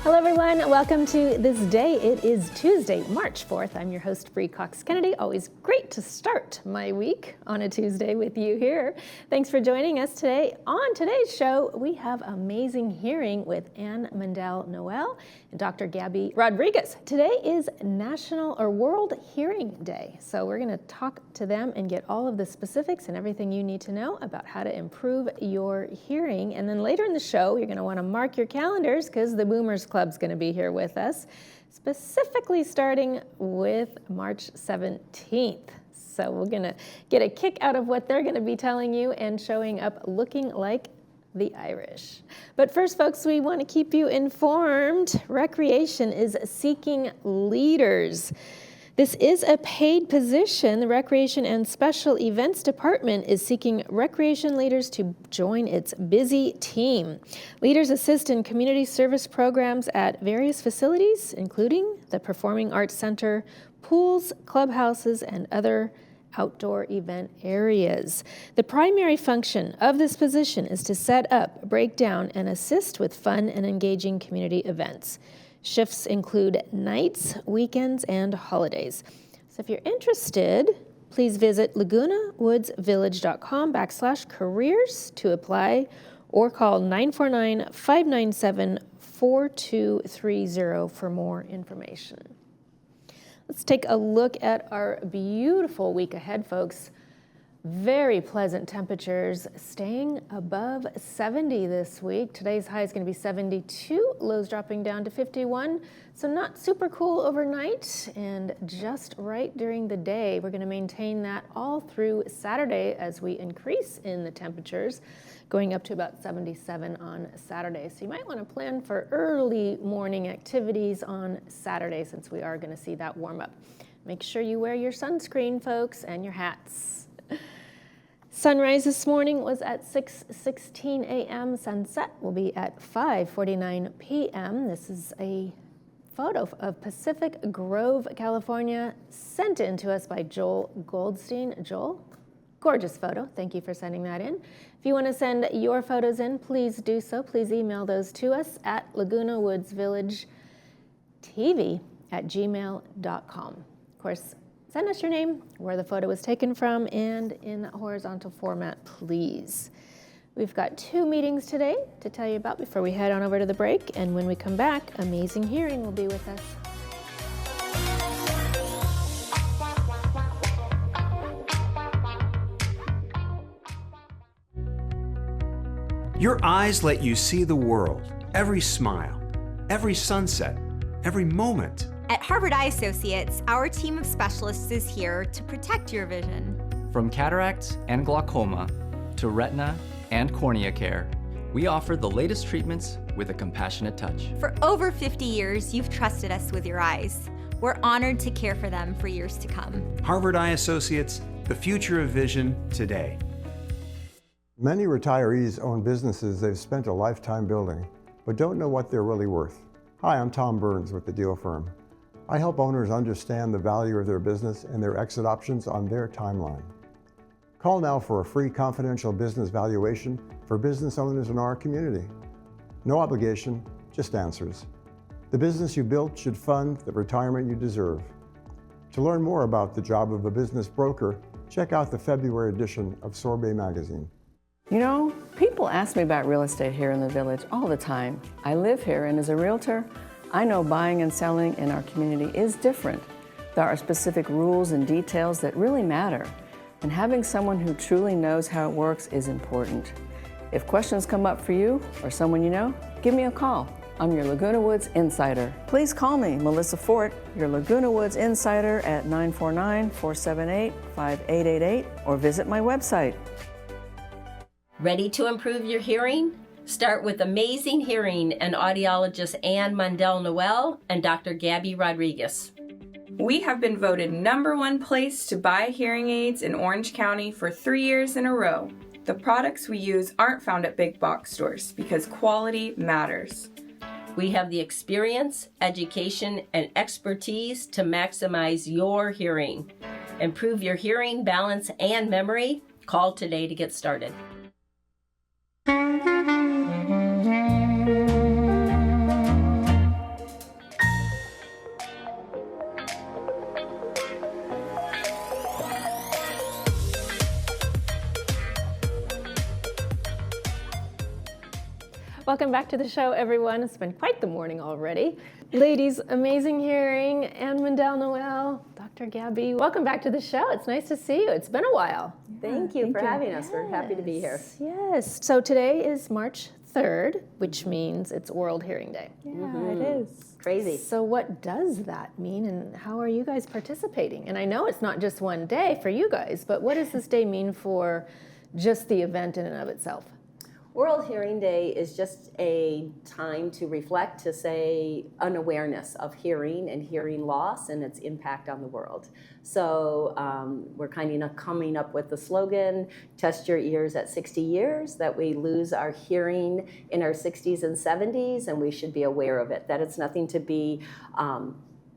Hello everyone, welcome to This Day. It is Tuesday, March 4th. I'm your host, Bree Cox Kennedy. Always great to start my week on a Tuesday with you here. Thanks for joining us today. On today's show, we have amazing hearing with Anne Mandel-Noel and Dr. Gabby Rodriguez. Today is National or World Hearing Day. So we're gonna talk to them and get all of the specifics and everything you need to know about how to improve your hearing. And then later in the show, you're gonna wanna mark your calendars because the Boomers Club's going to be here with us, specifically starting with March 17th. So we're going to get a kick out of what they're going to be telling you and showing up looking like the Irish. But first, folks, we want to keep you informed. Recreation is seeking leaders. This is a paid position. The Recreation and Special Events Department is seeking recreation leaders to join its busy team. Leaders assist in community service programs at various facilities, including the Performing Arts Center, pools, clubhouses, and other outdoor event areas. The primary function of this position is to set up, break down, and assist with fun and engaging community events. Shifts include nights, weekends, and holidays. So if you're interested, please visit lagunawoodsvillage.com/careers to apply or call 949-597-4230 for more information. Let's take a look at our beautiful week ahead, folks. Very pleasant temperatures, staying above 70 this week. Today's high is going to be 72, lows dropping down to 51. So not super cool overnight and just right during the day. We're going to maintain that all through Saturday as we increase in the temperatures, going up to about 77 on Saturday. So you might want to plan for early morning activities on Saturday since we are going to see that warm up. Make sure you wear your sunscreen, folks, and your hats. Sunrise this morning was at 6:16 a.m. Sunset will be at 5:49 p.m. This is a photo of Pacific Grove, California, sent in to us by Joel Goldstein. Joel, gorgeous photo. Thank you for sending that in. If you want to send your photos in, please do so. Please email those to us at lagunawoodsvillagetv@gmail.com. Of course, send us your name, where the photo was taken from, and in that horizontal format, please. We've got 2 meetings today to tell you about before we head on over to the break. And when we come back, Amazing Hearing will be with us. Your eyes let you see the world, every smile, every sunset, every moment. At Harvard Eye Associates, our team of specialists is here to protect your vision. From cataracts and glaucoma to retina and cornea care, we offer the latest treatments with a compassionate touch. For over 50 years, you've trusted us with your eyes. We're honored to care for them for years to come. Harvard Eye Associates, the future of vision today. Many retirees own businesses they've spent a lifetime building, but don't know what they're really worth. Hi, I'm Tom Burns with the Deal Firm. I help owners understand the value of their business and their exit options on their timeline. Call now for a free confidential business valuation for business owners in our community. No obligation, just answers. The business you built should fund the retirement you deserve. To learn more about the job of a business broker, check out the February edition of Sorbet magazine. You know, people ask me about real estate here in the village all the time. I live here, and as a realtor, I know buying and selling in our community is different. There are specific rules and details that really matter, and having someone who truly knows how it works is important. If questions come up for you or someone you know, give me a call. I'm your Laguna Woods Insider. Please call me, Melissa Fort, your Laguna Woods Insider at 949-478-5888, or visit my website. Ready to improve your hearing? Start with Amazing Hearing and audiologist Anne Mandel-Noel and Dr. Gabby Rodriguez. We have been voted #1 place to buy hearing aids in Orange County for 3 years in a row. The products we use aren't found at big box stores because quality matters. We have the experience, education, and expertise to maximize your hearing. Improve your hearing, balance, and memory. Call today to get started. Welcome back to the show, everyone. It's been quite the morning already. Ladies, amazing hearing, Anne Mendel-Noel, Dr. Gabby, welcome back to the show. It's nice to see you. It's been a while. Thank you for having us. We're happy to be here. Yes. So today is March 3rd, which means it's World Hearing Day. Yeah, it is. Crazy. So what does that mean, and how are you guys participating? And I know it's not just one day for you guys, but what does this day mean for just the event in and of itself? World Hearing Day is just a time to reflect, to say an awareness of hearing and hearing loss and its impact on the world. So we're kind of coming up with the slogan, test your ears at 60 years, that we lose our hearing in our 60s and 70s, and we should be aware of it, that it's nothing to be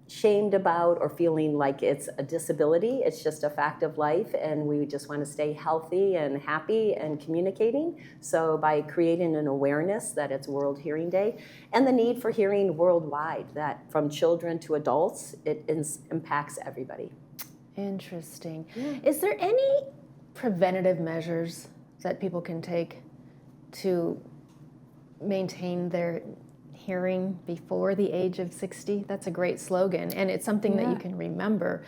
shamed about or feeling like it's a disability. It's just a fact of life, and we just want to stay healthy and happy and communicating. So by creating an awareness that it's World Hearing Day, and the need for hearing worldwide, that from children to adults, it impacts everybody. Interesting. Yeah. Is there any preventative measures that people can take to maintain their hearing before the age of 60? That's a great slogan, and it's something that you can remember.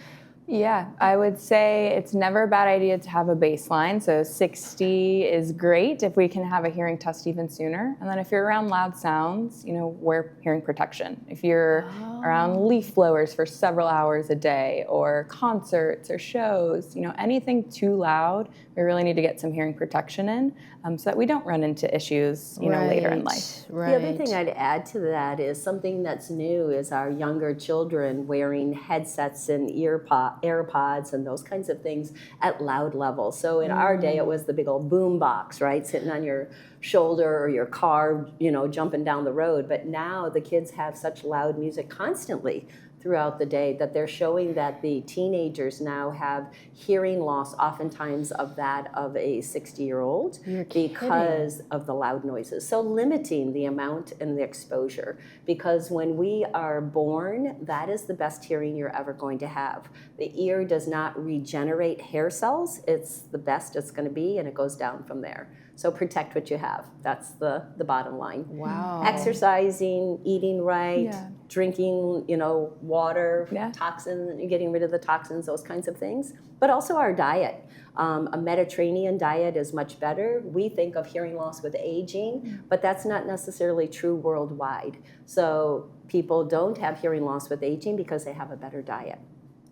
Yeah, I would say it's never a bad idea to have a baseline. So 60 is great if we can have a hearing test even sooner. And then if you're around loud sounds, wear hearing protection. If you're around leaf blowers for several hours a day, or concerts or shows, anything too loud, we really need to get some hearing protection in so that we don't run into issues, later in life. Right. The other thing I'd add to that is something that's new is our younger children wearing headsets and AirPods and those kinds of things at loud levels. So in our day, it was the big old boom box, right, sitting on your shoulder or your car, jumping down the road. But now the kids have such loud music constantly throughout the day that they're showing that the teenagers now have hearing loss, oftentimes of that of a 60-year-old, because of the loud noises. So limiting the amount and the exposure, because when we are born, that is the best hearing you're ever going to have. The ear does not regenerate hair cells. It's the best it's going to be, and it goes down from there. So protect what you have. That's the bottom line. Wow. Exercising, eating right, drinking, water, toxins, getting rid of the toxins, those kinds of things. But also our diet. A Mediterranean diet is much better. We think of hearing loss with aging, but that's not necessarily true worldwide. So people don't have hearing loss with aging because they have a better diet.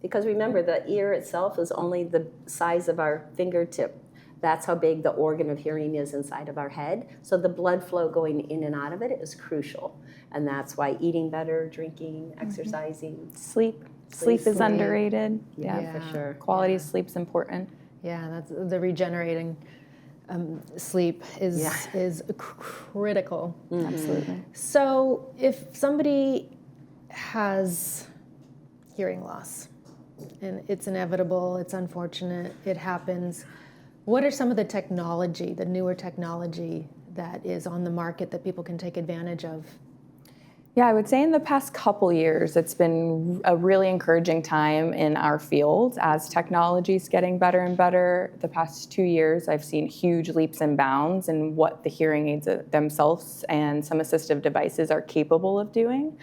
Because remember, the ear itself is only the size of our fingertip. That's how big the organ of hearing is inside of our head. So the blood flow going in and out of it is crucial. And that's why eating better, drinking, exercising. Sleep is underrated. Yeah, for sure. Quality sleep's important. Yeah, that's the regenerating sleep is critical. Absolutely. So if somebody has hearing loss, and it's inevitable, it's unfortunate, it happens, what are some of the technology, the newer technology that is on the market that people can take advantage of? Yeah, I would say in the past couple years, it's been a really encouraging time in our field as technology's getting better and better. The past 2 years, I've seen huge leaps and bounds in what the hearing aids themselves and some assistive devices are capable of doing.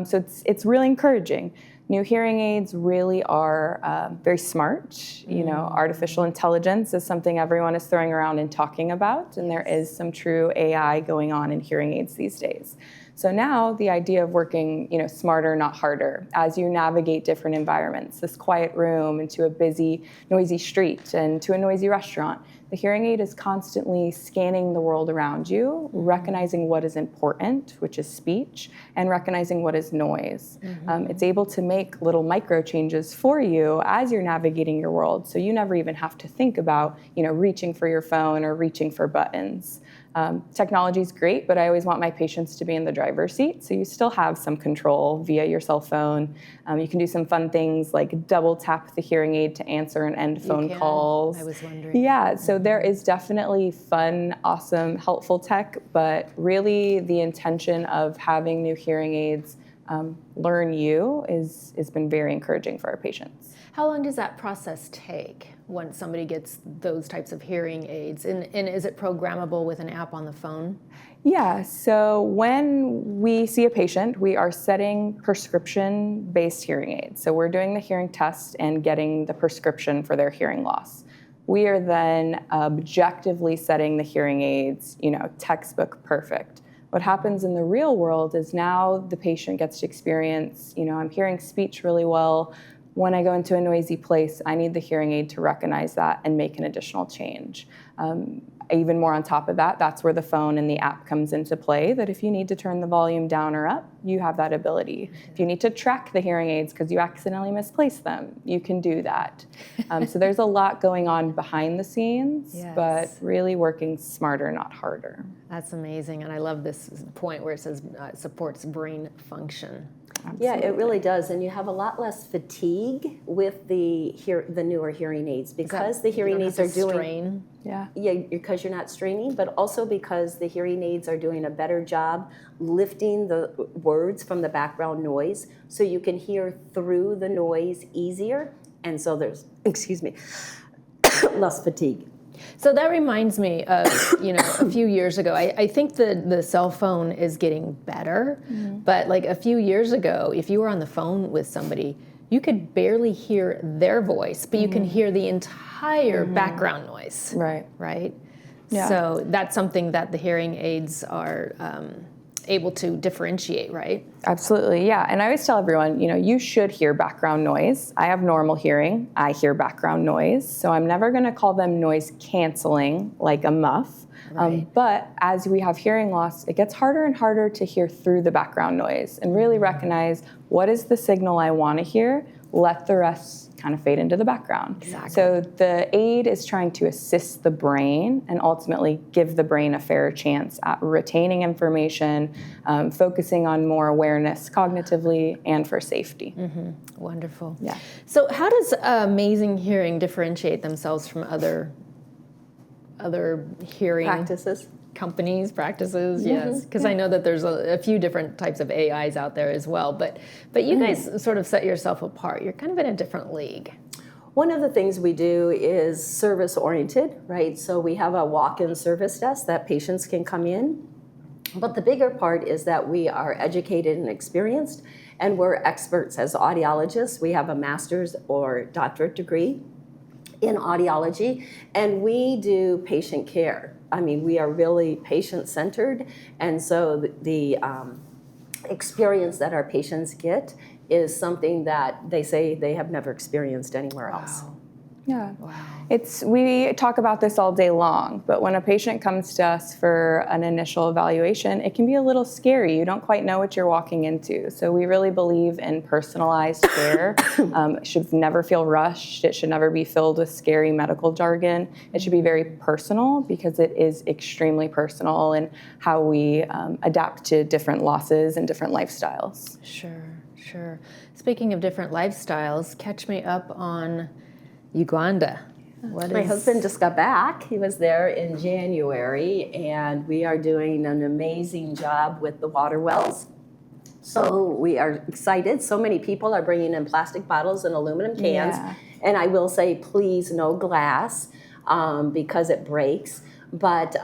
So it's really encouraging. New hearing aids really are very smart. Artificial intelligence is something everyone is throwing around and talking about, and there is some true AI going on in hearing aids these days. So now the idea of working, smarter, not harder, as you navigate different environments, this quiet room into a busy, noisy street and to a noisy restaurant, the hearing aid is constantly scanning the world around you, recognizing what is important, which is speech, and recognizing what is noise. It's able to make little micro changes for you as you're navigating your world, so you never even have to think about, reaching for your phone or reaching for buttons. Technology is great, but I always want my patients to be in the driver's seat, so you still have some control via your cell phone. You can do some fun things like double tap the hearing aid to answer and end phone calls. I was wondering. Yeah, so there is definitely fun, awesome, helpful tech, but really the intention of having new hearing aids learn you has been very encouraging for our patients. How long does that process take? once somebody gets those types of hearing aids? And is it programmable with an app on the phone? Yeah, so when we see a patient, we are setting prescription-based hearing aids. So we're doing the hearing test and getting the prescription for their hearing loss. We are then objectively setting the hearing aids, textbook perfect. What happens in the real world is now the patient gets to experience, I'm hearing speech really well. When I go into a noisy place, I need the hearing aid to recognize that and make an additional change. Even more on top of that, that's where the phone and the app comes into play, that if you need to turn the volume down or up, you have that ability. If you need to track the hearing aids because you accidentally misplaced them, you can do that. So there's a lot going on behind the scenes, Yes. but really working smarter, not harder. That's amazing, and I love this point where it says supports brain function. Yeah, it really does, and you have a lot less fatigue with the newer hearing aids because the hearing aids are doing strain. Yeah. Yeah, because you're not straining, but also because the hearing aids are doing a better job lifting the words from the background noise, so you can hear through the noise easier, and so there's less fatigue. So that reminds me of, a few years ago, I think the cell phone is getting better, but like a few years ago, if you were on the phone with somebody, you could barely hear their voice, but you can hear the entire background noise. Right. Right? Yeah. So that's something that the hearing aids are able to differentiate, right? Absolutely, yeah. And I always tell everyone, you should hear background noise. I have normal hearing. I hear background noise. So I'm never going to call them noise canceling like a muff. Right. But as we have hearing loss, it gets harder and harder to hear through the background noise and really recognize what is the signal I want to hear, let the rest kind of fade into the background. Exactly. So the aid is trying to assist the brain and ultimately give the brain a fair chance at retaining information, focusing on more awareness cognitively and for safety. Wonderful. Yeah. So how does Amazing Hearing differentiate themselves from other hearing Practices. companies, practices? Yes, because I know that there's a few different types of AIs out there as well, but you guys sort of set yourself apart. You're kind of in a different league. One of the things we do is service-oriented, right? So we have a walk-in service desk that patients can come in. But the bigger part is that we are educated and experienced, and we're experts as audiologists. We have a master's or doctorate degree in audiology, and we do patient care. I mean, we are really patient-centered, and so the experience that our patients get is something that they say they have never experienced anywhere else. Yeah. Wow. We talk about this all day long, but when a patient comes to us for an initial evaluation, it can be a little scary. You don't quite know what you're walking into. So we really believe in personalized care. It should never feel rushed. It should never be filled with scary medical jargon. It should be very personal because it is extremely personal in how we adapt to different losses and different lifestyles. Sure. Speaking of different lifestyles, catch me up on Uganda. My husband just got back. He was there in January, and we are doing an amazing job with the water wells. So we are excited. So many people are bringing in plastic bottles and aluminum cans. Yeah. And I will say, please, no glass because it breaks. But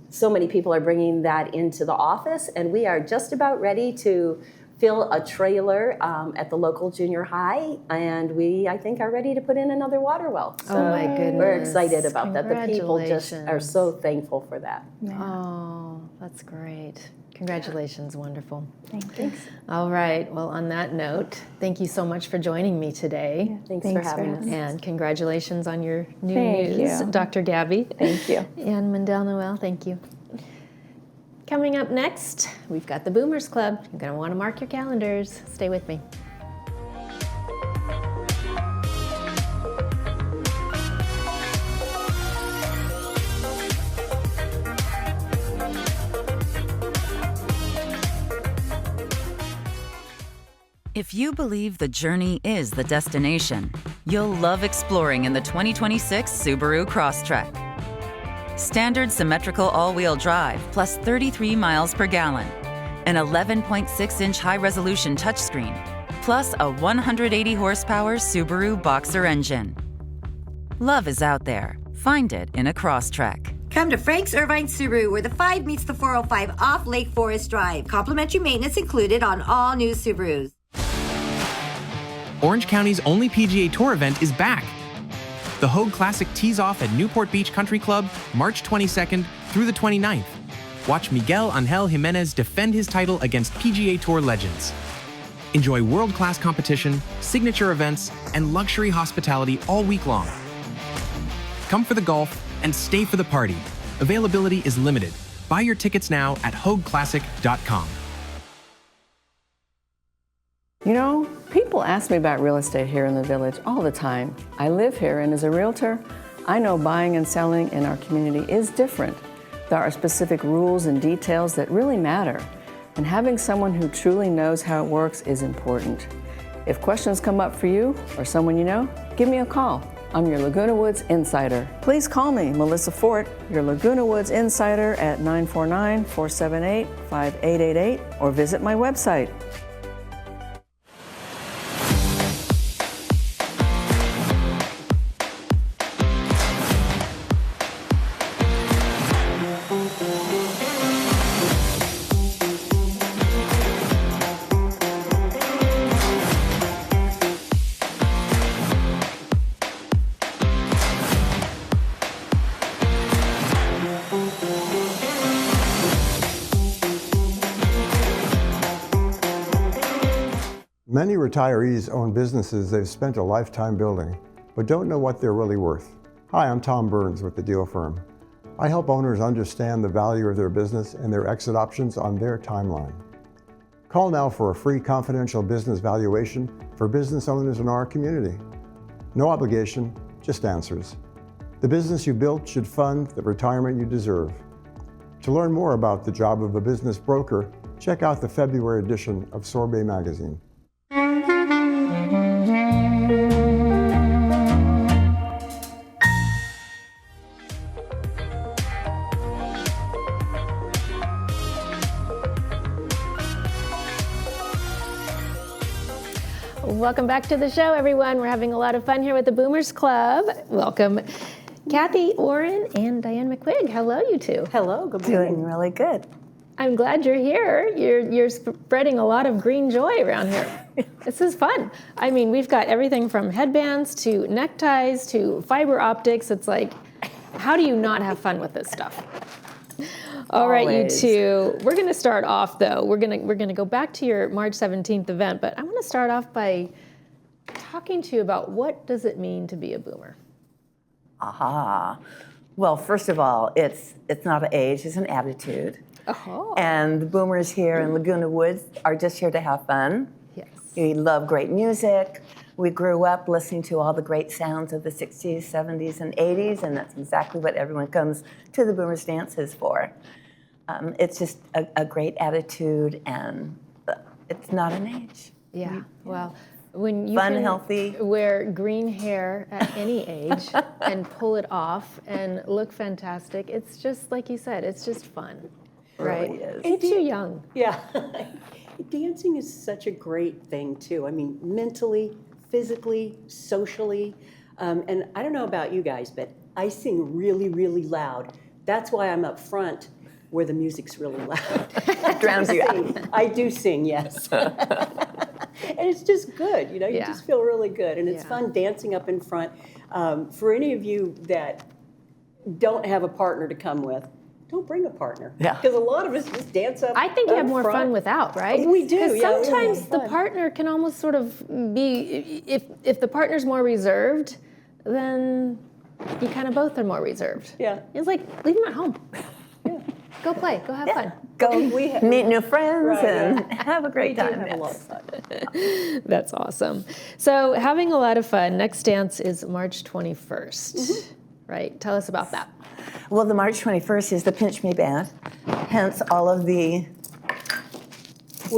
so many people are bringing that into the office, and we are just about ready to fill a trailer at the local junior high, and we, I think, are ready to put in another water well. So Oh my goodness. we're excited about that. The people just are so thankful for that. Oh, that's great. Congratulations, wonderful. Thanks. All right, well, on that note, thank you so much for joining me today. Thanks for having us. And congratulations on your new Thank news, you. Dr. Gabby. Thank you. And Mendel Noel, thank you. Coming up next, we've got the Boomers Club. You're going to want to mark your calendars. Stay with me. If you believe the journey is the destination, you'll love exploring in the 2026 Subaru Crosstrek. Standard symmetrical all-wheel drive plus 33 miles per gallon, an 11.6-inch high-resolution touchscreen, plus a 180 horsepower Subaru Boxer engine. Love is out there. Find it in a Crosstrek. Come to Frank's Irvine Subaru, where the 5 meets the 405 off Lake Forest Drive. Complimentary maintenance included on all new Subarus. Orange County's only PGA Tour event is back. The Hogue Classic tees off at Newport Beach Country Club March 22nd through the 29th. Watch Miguel Angel Jimenez defend his title against PGA Tour legends. Enjoy world-class competition, signature events, and luxury hospitality all week long. Come for the golf and stay for the party. Availability is limited. Buy your tickets now at hogueclassic.com. You know, people ask me about real estate here in the village all the time. I live here, and as a realtor, I know buying and selling in our community is different. There are specific rules and details that really matter, and having someone who truly knows how it works is important. If questions come up for you or someone you know, give me a call. I'm your Laguna Woods Insider. Please call me, Melissa Fort, your Laguna Woods Insider at 949-478-5888, or visit my website. Many retirees own businesses they've spent a lifetime building, but don't know what they're really worth. Hi, I'm Tom Burns with the Deal Firm. I help owners understand the value of their business and their exit options on their timeline. Call now for a free confidential business valuation for business owners in our community. No obligation, just answers. The business you built should fund the retirement you deserve. To learn more about the job of a business broker, check out the February edition of Sorbet magazine. Welcome back to the show, everyone. We're having a lot of fun here with the Boomers Club. Welcome, Kathy Warren and Diane McQuigg. Hello, you two. Hello, good morning. Doing really good. I'm glad you're here. You're spreading a lot of green joy around here. This is fun. I mean, we've got everything from headbands to neckties to fiber optics. It's like, how do you not have fun with this stuff? All right, you two. We're going to start off, though. We're going to go back to your March 17th event, but I want to start off by talking to you about what does it mean to be a boomer? Aha. Well, first of all, it's not an age, it's an attitude. Oh. And the boomers here in Laguna Woods are just here to have fun. Yes. We love great music. We grew up listening to all the great sounds of the 60s, 70s, and 80s, and that's exactly what everyone comes to the boomers dances for. It's just a great attitude, and it's not an age. Yeah, well, when you fun, can healthy. Wear green hair at any age and pull it off and look fantastic, it's just, like you said, it's just fun, right? Really is. Keeps you young. Yeah. Dancing is such a great thing, too. I mean, mentally, physically, socially. And I don't know about you guys, but I sing really, really loud. That's why I'm up front where the music's really loud. Drowns you out. I do sing, yes. And it's just good, you know, you just feel really good. And it's fun dancing up in front. For any of you that don't have a partner to come with, don't bring a partner. Yeah. Because a lot of us just dance up I think you have more front. fun without, right? We do. Because Yeah, sometimes the partner can almost sort of be, if the partner's more reserved, then you kind of both are more reserved. Yeah. It's like, leave them at home. Yeah. Go play, go have fun. Go meet new friends and right. have a great time. Have a lot of fun. That's awesome. So having a lot of fun. Next dance is March 21st, right? Tell us about that. Well, the March 21st is the Pinch Me Band, hence all of the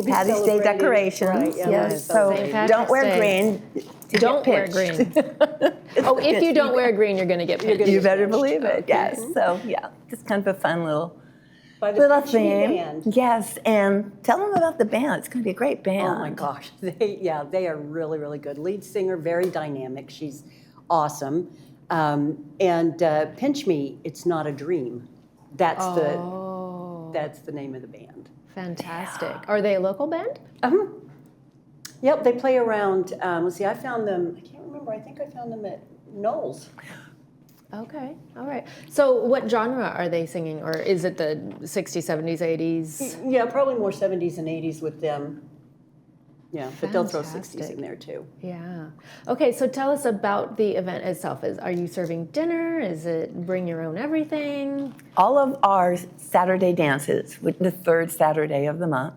Patty's Day decorations. Right, yeah, yes, so don't wear green. Don't wear green. Oh, if you don't wear green, you're going to get pinched. You better believe it, yes. So, yeah, just kind of a fun little theme. Band. Yes, and tell them about the band. It's going to be a great band. Oh, my gosh. They are really, really good. Lead singer, very dynamic. She's awesome. And Pinch Me, It's Not a Dream. That's the name of the band. Fantastic. Are they a local band? Yep, they play around. Let's see, I found them. I can't remember. I think I found them at Knowles. Okay, all right. So what genre are they singing, or is it the 60s, 70s, 80s? Yeah, probably more 70s and 80s with them. Yeah, but they'll throw 60s in there too. Yeah. Okay, so tell us about the event itself. Are you serving dinner? Is it bring your own everything? All of our Saturday dances, with the third Saturday of the month,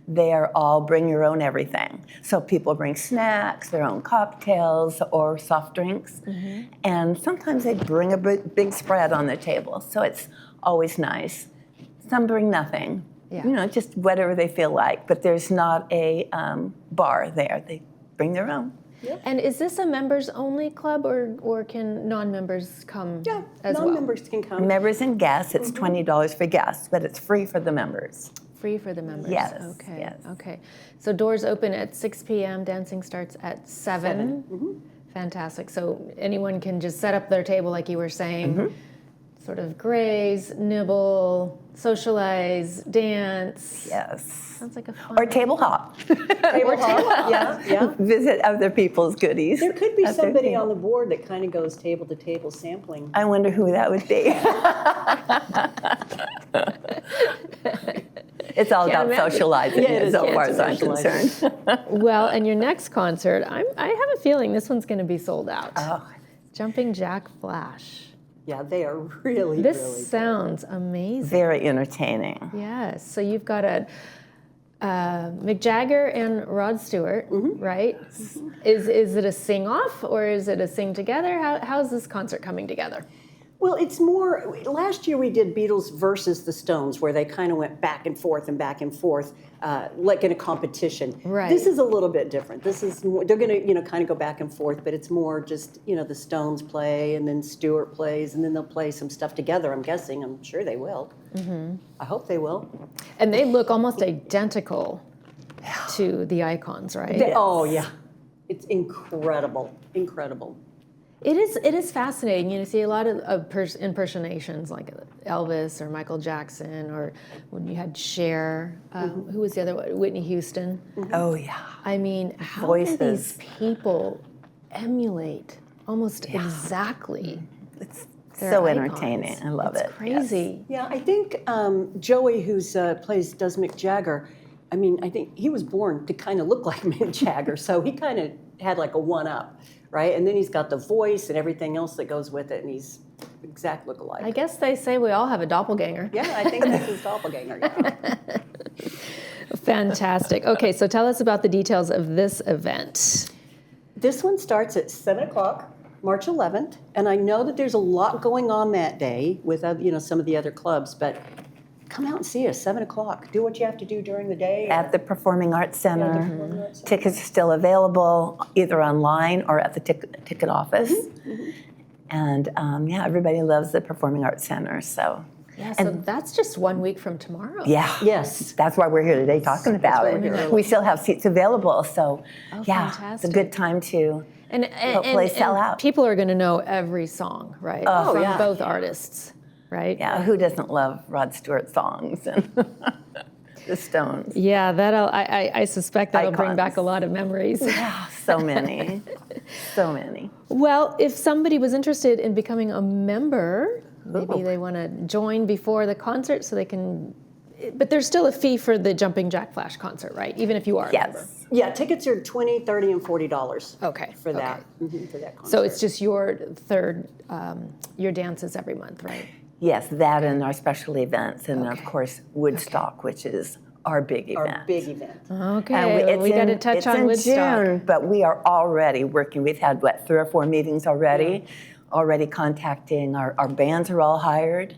they are all bring your own everything. So people bring snacks, their own cocktails, or soft drinks. And sometimes they bring a big spread on the table. So it's always nice. Some bring nothing. Yeah. You know, just whatever they feel like. But there's not a bar there. They bring their own. Yep. And is this a members-only club, or can non-members come as well? Non-members can come. Members and guests, it's $20 for guests, but it's free for the members. Free for the members? Yes. Okay. Yes. Okay. So doors open at 6 p.m., dancing starts at 7. Fantastic. So anyone can just set up their table like you were saying, sort of graze, nibble, socialize, dance. Yes. Sounds like a fun. Or table hop. Table hop, yeah. Visit other people's goodies. There could be somebody on the board that kind of goes table to table sampling. I wonder who that would be. It's all about socializing, as far as I'm concerned. Well, and your next concert, I have a feeling this one's going to be sold out. Oh. Jumping Jack Flash. Yeah, they are really, This really sounds amazing. Very entertaining. Yes. So you've got a Mick Jagger and Rod Stewart, right? Is it a sing-off or is it a sing-together? How's this concert coming together? Well, it's more, last year we did Beatles versus the Stones, where they kind of went back and forth, like in a competition. Right. This is a little bit different. This is more, they're going to, kind of go back and forth, but it's more just, the Stones play, and then Stewart plays, and then they'll play some stuff together, I'm guessing. I'm sure they will. I hope they will. And they look almost identical to the icons, right? Oh, yeah. It's incredible, incredible. It is fascinating. You see a lot of impersonations like Elvis or Michael Jackson, or when you had Cher. Who was the other one? Whitney Houston. Oh, yeah. I mean, how do these people emulate almost exactly? It's their so icons? entertaining. I love it. It's crazy. Yeah, I think Joey, plays Mick Jagger, I think he was born to kind of look like Mick Jagger, so he kind of had like a one-up, right? And then he's got the voice and everything else that goes with it, and he's exact look-alike. I guess they say we all have a doppelganger. Yeah, I think that's his doppelganger, yeah. Fantastic. Okay, so tell us about the details of this event. This one starts at 7 o'clock, March 11th, and I know that there's a lot going on that day with some of the other clubs, but come out and see us, 7 o'clock. Do what you have to do during the day. At the Performing Arts Center. Yeah, the Performing Arts Center. Tickets are still available, either online or at the ticket office. And everybody loves the Performing Arts Center, so. Yeah, so that's just 1 week from tomorrow. Yeah. Yes. That's why we're here today talking about it. We still have seats available, so fantastic. it's a good time to and hopefully sell out. People are going to know every song, right? From both artists, right? Yeah, who doesn't love Rod Stewart songs and the Stones? Yeah, I suspect that'll bring back a lot of memories. Yeah, so many, so many. Well, if somebody was interested in becoming a member, maybe they want to join before the concert so they can, but there's still a fee for the Jumping Jack Flash concert, right? Even if you are a member. Yeah, tickets are $20, $30, and $40. Okay. For that, for that concert. So it's just your your dances every month, right? Yes, that and our special events, and of course Woodstock, which is our big event. Our big event. Okay, we got to touch on Woodstock. June, but we are already working. We've had 3 or 4 meetings already. Already contacting our bands are all hired.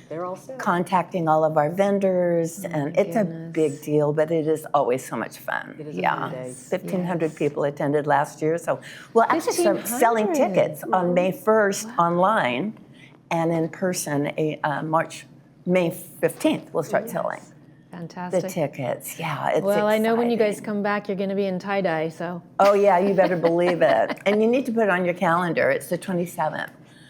They're all set. Contacting all of our vendors, and it's a big deal, but it is always so much fun. It is a fun day. 1,500 people attended last year, so we'll actually start selling tickets on May 1st online, and in person, May 15th, we'll start selling Fantastic. the tickets. Yeah, it's Well, I know when you guys exciting. come back, you're going to be in tie-dye, so. Oh yeah, you better believe it. And you need to put it on your calendar. It's the 27th.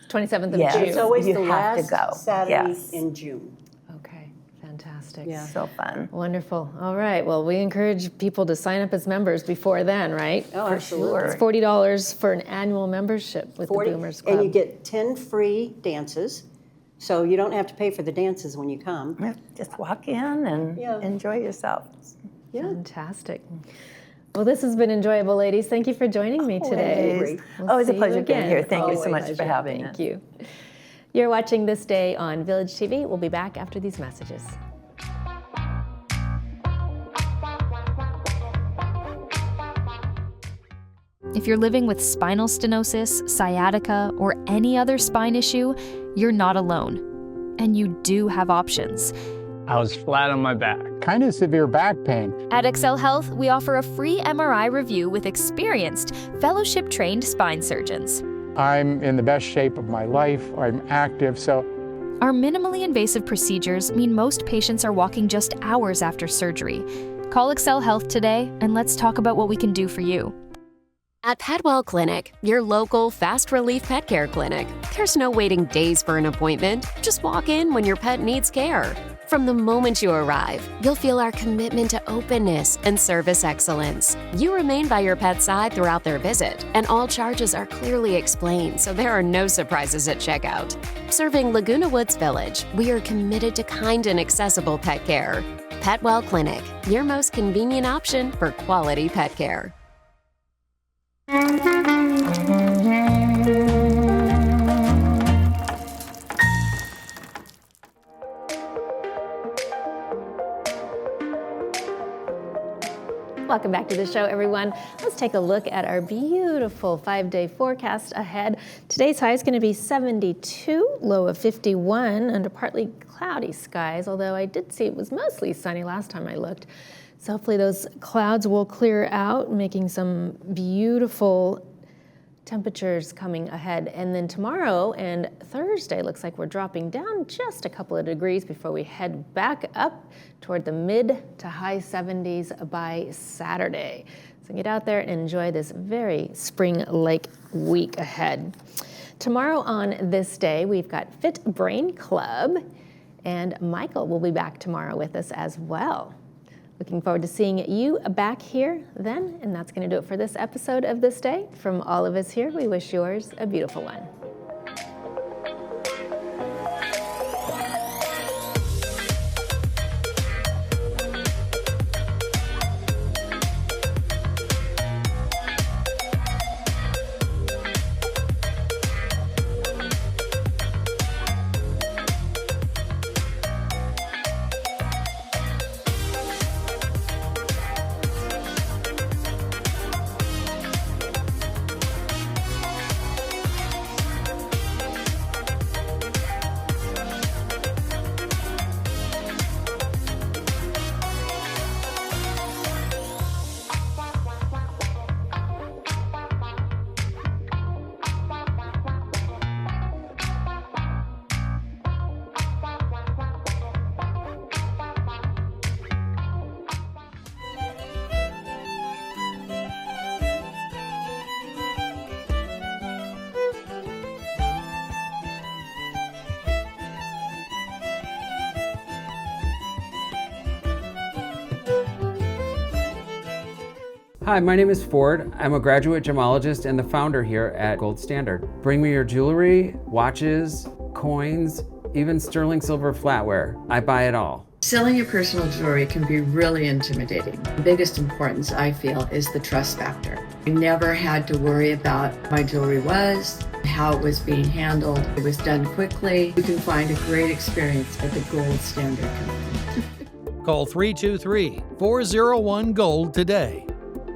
27th of Yes. June. It's always You the have to last go. Saturday Yes. in June. Okay, fantastic. Yeah. So fun. Wonderful. All right. Well, we encourage people to sign up as members before then, right? Oh, absolutely. sure. It's $40 for an annual membership with 40, the Boomers Club. and you get 10 free dances, so you don't have to pay for the dances when you come. Yeah, just walk in and Yeah. enjoy yourself. Yeah. Fantastic. Well, this has been enjoyable, ladies. Thank you for joining me today. Always. We'll Always a see you pleasure being again. here. Thank you so Always. much for having us. Thank you. You're watching This Day on Village TV. We'll be back after these messages. If you're living with spinal stenosis, sciatica, or any other spine issue, you're not alone. And you do have options. I was flat on my back. Kind of severe back pain. At Excel Health, we offer a free MRI review with experienced, fellowship-trained spine surgeons. I'm in the best shape of my life. I'm active, so Our minimally invasive procedures mean most patients are walking just hours after surgery. Call Excel Health today, and let's talk about what we can do for you. At Petwell Clinic, your local fast relief pet care clinic, there's no waiting days for an appointment. Just walk in when your pet needs care. From the moment you arrive, you'll feel our commitment to openness and service excellence. You remain by your pet's side throughout their visit, and all charges are clearly explained, so there are no surprises at checkout. Serving Laguna Woods Village, we are committed to kind and accessible pet care. Petwell Clinic, your most convenient option for quality pet care. Welcome back to the show, everyone. Let's take a look at our beautiful 5-day forecast ahead. Today's high is going to be 72, low of 51 under partly cloudy skies, although I did see it was mostly sunny last time I looked. So hopefully those clouds will clear out, making some beautiful temperatures coming ahead. And then tomorrow and Thursday looks like we're dropping down just a couple of degrees before we head back up toward the mid to high 70s by Saturday. So get out there and enjoy this very spring-like week ahead. Tomorrow on This Day, we've got Fit Brain Club, and Michael will be back tomorrow with us as well. Looking forward to seeing you back here then, and that's going to do it for this episode of This Day. From all of us here, we wish yours a beautiful one. Hi, my name is Ford. I'm a graduate gemologist and the founder here at Gold Standard. Bring me your jewelry, watches, coins, even sterling silver flatware. I buy it all. Selling your personal jewelry can be really intimidating. The biggest importance, I feel, is the trust factor. I never had to worry about what my jewelry was, how it was being handled. It was done quickly. You can find a great experience at the Gold Standard Company. Call 323-401-GOLD today.